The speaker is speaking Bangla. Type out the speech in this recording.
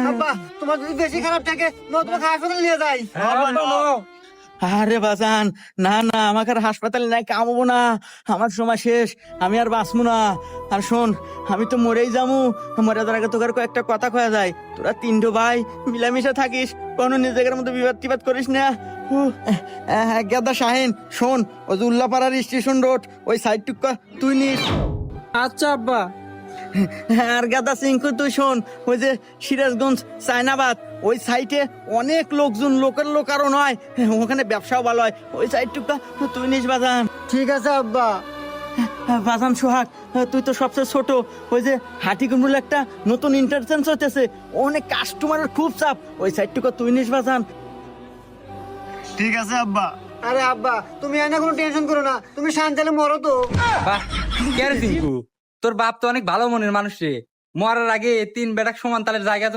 আব্বা তোমার যদি বেশি খারাপ থাকে তোমাকে হাসপাতালে নিয়ে যাই। আরে বাজান, না না, আমাকে আর হাসপাতালে নাই কামবো না, আমার সময় শেষ, আমি আর বাঁচবো না। আর শোন, আমি তো মরেই যামু, মরে যাওয়ার আগে তোকে আর কয়েকটা কথা কয়া যায়। তোরা তিনটো ভাই মিলামিশা থাকিস, কোনো নিজেদের মধ্যে বিবাদ টিবাদ করিস না। গেদা শাহিন, শোন, ওই যে উল্লাপাড়ার স্টেশন রোড ওই সাইড টুকা তুই নিস। আচ্ছা আব্বা। আর গাদা সিংকু তুই শোন, ওই যে সিরাজগঞ্জ চায়নাবাদ ওই সাইটে অনেক লোকজন, লোকের লোক আরো নয়, ওখানে ব্যবসাও ভালো হয়, ওই সাইডটুকু তুই নিস বাজান। ঠিক আছে আব্বা। বাজান সোহাগ, তুই তো সবচেয়ে ছোট, ওই যে হাটিকুমরুল একটা নতুন ইন্টারচেঞ্জ হতেছে, অনেক কাস্টমারের খুব চাপ, ওই সাইডটুকু তুই নিস বাজান। ঠিক আছে আব্বা। আরে আব্বা তুমি এনে কোনো টেনশন করো না, তুমি শান্তালে মরো তো। বাহ, কে রে টিঙ্কু, তোর বাপ তো অনেক ভালো মনের মানুষ রে। মরার আগে তিন বেটাক সমান তালের জায়গা তুমি